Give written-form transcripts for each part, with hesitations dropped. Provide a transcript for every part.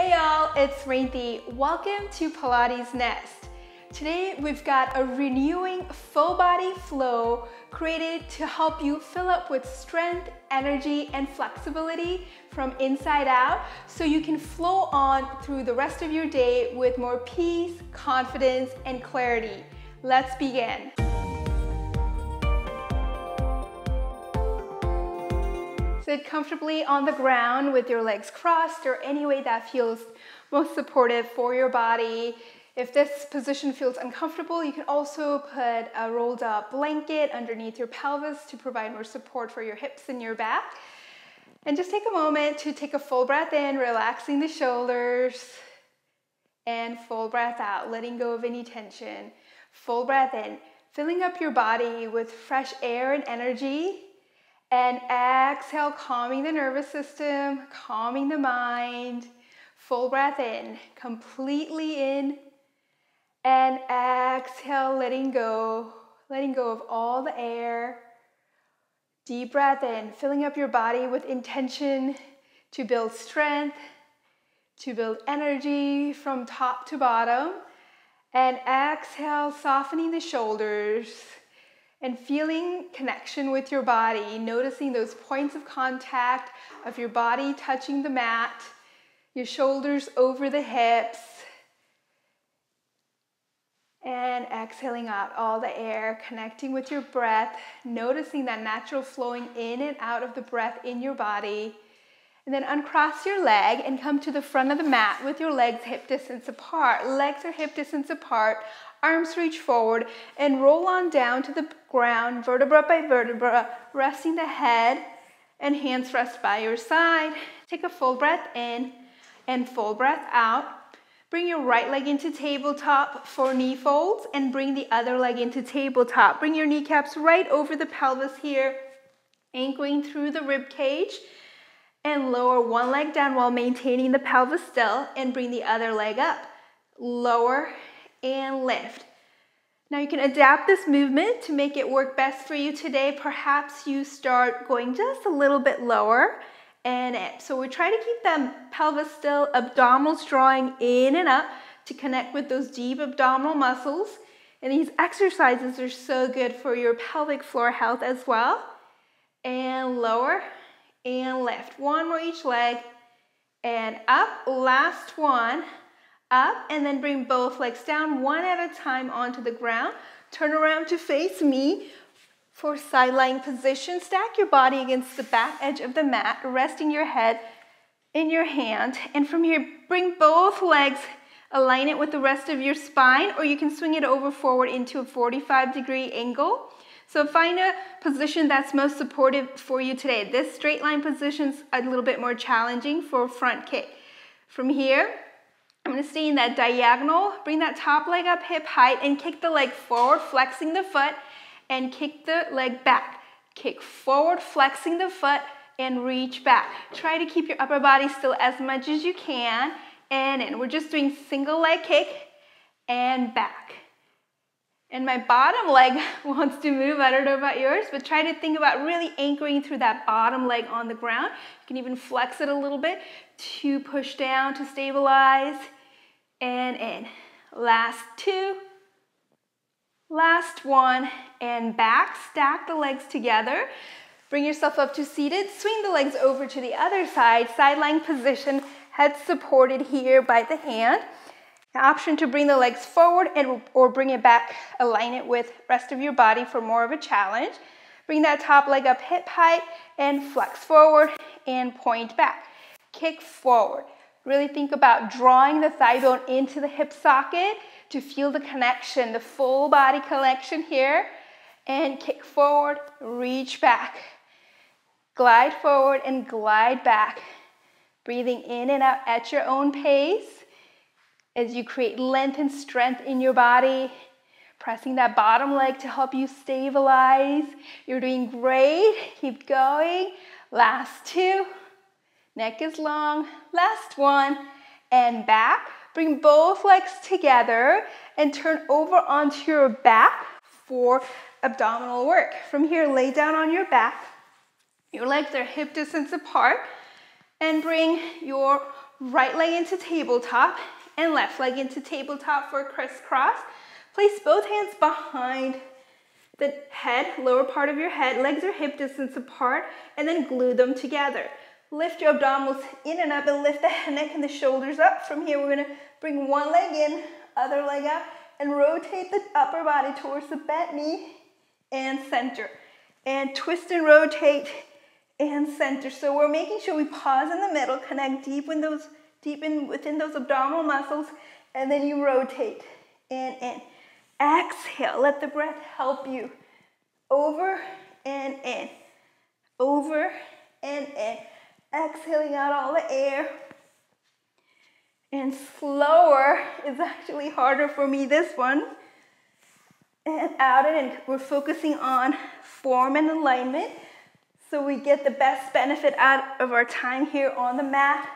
Hey y'all, it's Smriti. Welcome to Pilates Nest. Today we've got a renewing full body flow created to help you fill up with strength, energy, and flexibility from inside out so you can flow on through the rest of your day with more peace, confidence, and clarity. Let's begin. Sit comfortably on the ground with your legs crossed or any way that feels most supportive for your body. If this position feels uncomfortable, you can also put a rolled up blanket underneath your pelvis to provide more support for your hips and your back. And just take a moment to take a full breath in, relaxing the shoulders, and full breath out, letting go of any tension. Full breath in, filling up your body with fresh air and energy. And exhale, calming the nervous system, calming the mind. Full breath in, completely in. And exhale, letting go of all the air. Deep breath in, filling up your body with intention to build strength, to build energy from top to bottom. And exhale, softening the shoulders. And feeling connection with your body, noticing those points of contact of your body touching the mat, your shoulders over the hips, and exhaling out all the air, connecting with your breath, noticing that natural flowing in and out of the breath in your body. And then uncross your leg and come to the front of the mat with your legs hip distance apart. Legs are hip distance apart. Arms reach forward and roll on down to the ground, vertebra by vertebra, resting the head and hands rest by your side. Take a full breath in and full breath out. Bring your right leg into tabletop for knee folds and bring the other leg into tabletop. Bring your kneecaps right over the pelvis here, anchoring through the rib cage. And lower one leg down while maintaining the pelvis still and bring the other leg up. Lower and lift. Now you can adapt this movement to make it work best for you today. Perhaps you start going just a little bit lower and up. So we try to keep the pelvis still, abdominals drawing in and up to connect with those deep abdominal muscles. And these exercises are so good for your pelvic floor health as well. And lower and lift. One more each leg and up. Last one. Up and then bring both legs down one at a time onto the ground. Turn around to face me for side lying position. Stack your body against the back edge of the mat, resting your head in your hand. And from here, bring both legs, align it with the rest of your spine, or you can swing it over forward into a 45-degree angle. So find a position that's most supportive for you today. This straight line position's a little bit more challenging for a front kick. From here, I'm going to stay in that diagonal, bring that top leg up hip height and kick the leg forward, flexing the foot and kick the leg back. Kick forward, flexing the foot and reach back. Try to keep your upper body still as much as you can and in. We're just doing single leg kick and back. And my bottom leg wants to move. I don't know about yours, but try to think about really anchoring through that bottom leg on the ground. You can even flex it a little bit to push down to stabilize and in. Last two, last one, and back. Stack the legs together. Bring yourself up to seated. Swing the legs over to the other side. Side lying position, head supported here by the hand. An option to bring the legs forward or bring it back, align it with the rest of your body for more of a challenge. Bring that top leg up hip height and flex forward and point back. Kick forward. Really think about drawing the thigh bone into the hip socket to feel the connection, the full body connection here. And kick forward, reach back. Glide forward and glide back. Breathing in and out at your own pace. As you create length and strength in your body, pressing that bottom leg to help you stabilize. You're doing great. Keep going. Last two. Neck is long. Last one. And back. Bring both legs together and turn over onto your back for abdominal work. From here, lay down on your back. Your legs are hip distance apart. And bring your right leg into tabletop and left leg into tabletop for a crisscross. Place both hands behind the head, lower part of your head. Legs are hip distance apart, and then glue them together. Lift your abdominals in and up and lift the neck and the shoulders up. From here, we're gonna bring one leg in, other leg out, and rotate the upper body towards the bent knee and center. And twist and rotate and center. So we're making sure we pause in the middle, connect within those abdominal muscles, and then you rotate and in. Exhale, let the breath help you. Over and in, over and in. Exhaling out all the air. And slower is actually harder for me, this one. And out and in. We're focusing on form and alignment so we get the best benefit out of our time here on the mat.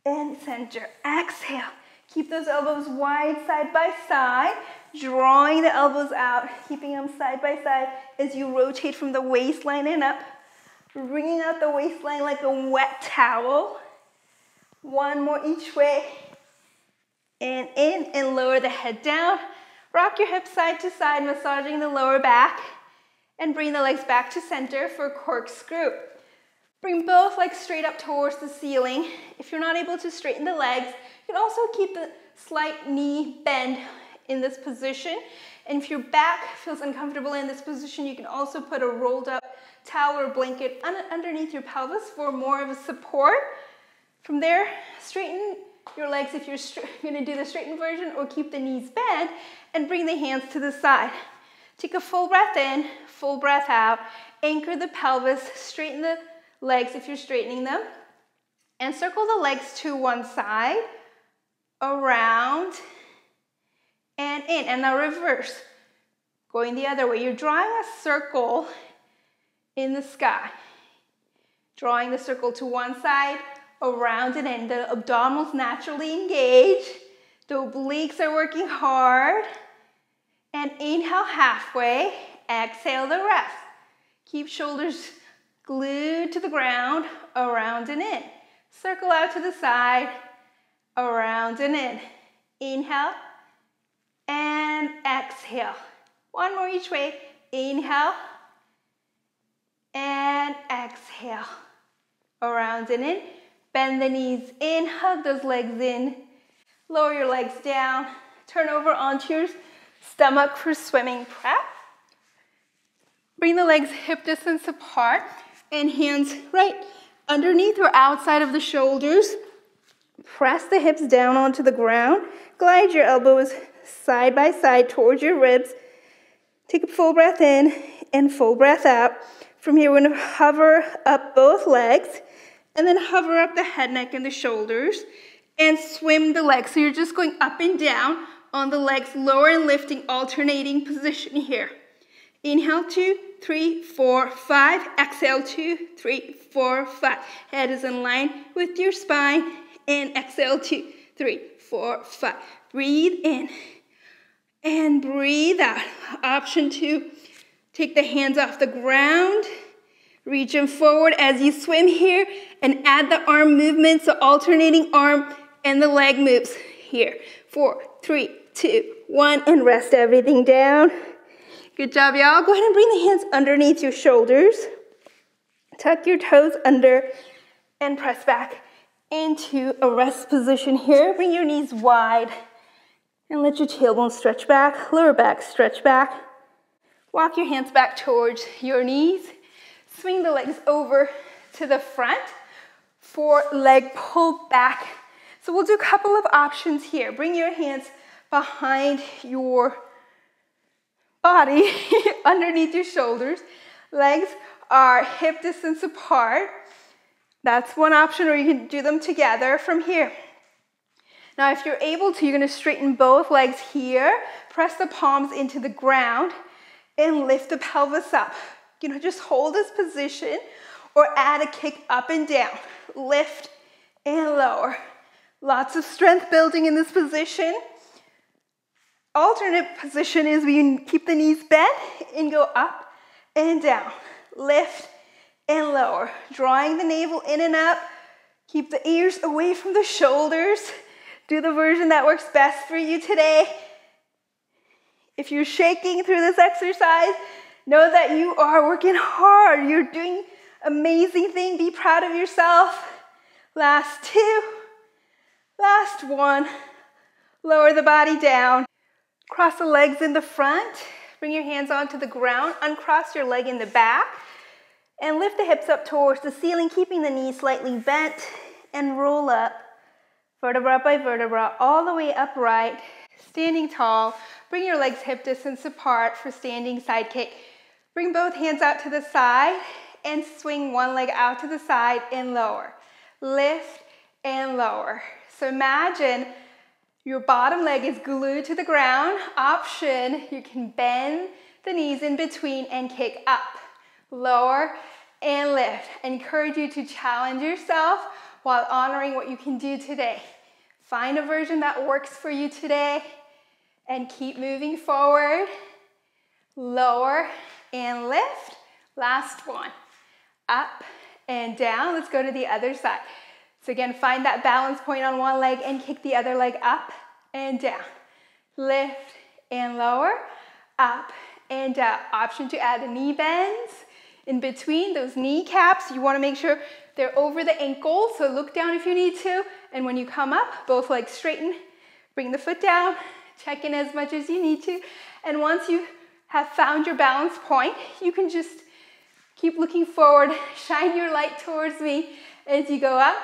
And center. Exhale. Keep those elbows wide side by side. Drawing the elbows out, keeping them side by side as you rotate from the waistline and up. Wringing out the waistline like a wet towel. One more each way. And in, and lower the head down. Rock your hips side to side, massaging the lower back. And bring the legs back to center for corkscrew. Bring both legs straight up towards the ceiling. If you're not able to straighten the legs, you can also keep the slight knee bend in this position. And if your back feels uncomfortable in this position, you can also put a rolled up towel or blanket underneath your pelvis for more of a support. From there, straighten your legs if you're going to do the straightened version, or keep the knees bent and bring the hands to the side. Take a full breath in, full breath out. Anchor the pelvis, straighten the legs if you're straightening them, and circle the legs to one side, around, and in. And now reverse, going the other way. You're drawing a circle in the sky. Drawing the circle to one side, around and in. The abdominals naturally engage. The obliques are working hard. And inhale halfway, exhale the rest. Keep shoulders glued to the ground, around and in. Circle out to the side, around and in. Inhale and exhale. One more each way. Inhale and exhale. Around and in. Bend the knees in, hug those legs in. Lower your legs down. Turn over onto your stomach for swimming prep. Bring the legs hip distance apart and hands right underneath or outside of the shoulders. Press the hips down onto the ground. Glide your elbows side by side towards your ribs. Take a full breath in and full breath out. From here, we're going to hover up both legs and then hover up the head, neck, and the shoulders and swim the legs. So you're just going up and down on the legs, lower and lifting, alternating position here. Inhale, 2, 3, 4, 5. Exhale, 2, 3, 4, 5. Head is in line with your spine. And exhale, 2, 3, 4, 5. Breathe in and breathe out. Option 2, take the hands off the ground. Reach them forward as you swim here and add the arm movement. So alternating arm and the leg moves here. 4, 3, 2, 1, and rest everything down. Good job, y'all. Go ahead and bring the hands underneath your shoulders. Tuck your toes under and press back into a rest position here. Bring your knees wide and let your tailbone stretch back, lower back stretch back. Walk your hands back towards your knees. Swing the legs over to the front for leg pull back. So we'll do a couple of options here. Bring your hands behind your body, underneath your shoulders. Legs are hip distance apart. That's one option, or you can do them together from here. Now, if you're able to, you're going to straighten both legs here. Press the palms into the ground and lift the pelvis up. Just hold this position or add a kick up and down. Lift and lower. Lots of strength building in this position. Alternate position is we keep the knees bent and go up and down. Lift and lower. Drawing the navel in and up. Keep the ears away from the shoulders. Do the version that works best for you today. If you're shaking through this exercise, know that you are working hard. You're doing amazing thing. Be proud of yourself. Last two. Last one. Lower the body down. Cross the legs in the front. Bring your hands onto the ground. Uncross your leg in the back. And lift the hips up towards the ceiling, keeping the knees slightly bent. And roll up, vertebra by vertebra, all the way upright. Standing tall. Bring your legs hip distance apart for standing side kick. Bring both hands out to the side and swing one leg out to the side and lower. Lift and lower. So imagine your bottom leg is glued to the ground. Option, you can bend the knees in between and kick up. Lower and lift. I encourage you to challenge yourself while honoring what you can do today. Find a version that works for you today and keep moving forward. Lower and lift. Last one. Up and down. Let's go to the other side. So again, find that balance point on one leg and kick the other leg up and down. Lift and lower. Up and down. Option to add the knee bends in between those kneecaps. You want to make sure they're over the ankles, so look down if you need to. And when you come up, both legs straighten. Bring the foot down. Check in as much as you need to. And once you have found your balance point, you can just keep looking forward. Shine your light towards me as you go up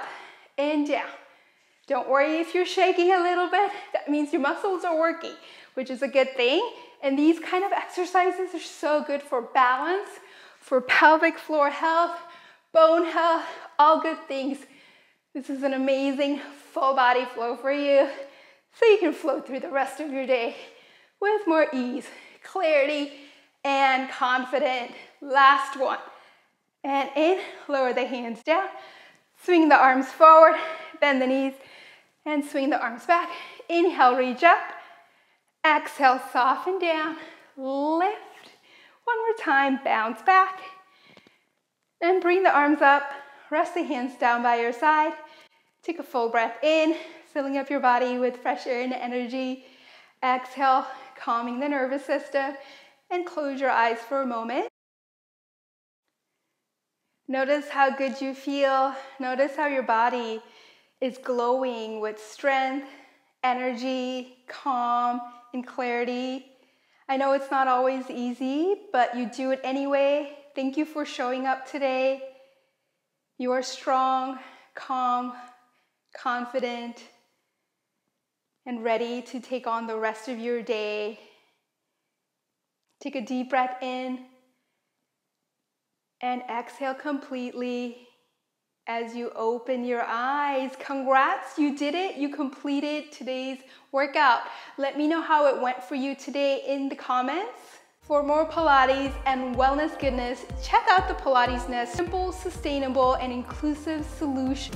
and down. Don't worry if you're shaking a little bit. That means your muscles are working, which is a good thing. And these kind of exercises are so good for balance, for pelvic floor health, bone health, all good things. This is an amazing full body flow for you, so you can flow through the rest of your day with more ease, clarity, and confidence. Last one. And in, lower the hands down, swing the arms forward, bend the knees, and swing the arms back. Inhale, reach up. Exhale, soften down, lift. One more time, bounce back. And bring the arms up, rest the hands down by your side. Take a full breath in, filling up your body with fresh air and energy. Exhale, calming the nervous system, and close your eyes for a moment. Notice how good you feel. Notice how your body is glowing with strength, energy, calm, and clarity. I know it's not always easy, but you do it anyway. Thank you for showing up today. You are strong, calm, confident, and ready to take on the rest of your day. Take a deep breath in and exhale completely as you open your eyes. Congrats, you did it. You completed today's workout. Let me know how it went for you today in the comments. For more Pilates and wellness goodness, check out the Pilates Nest, simple, sustainable, and inclusive solution.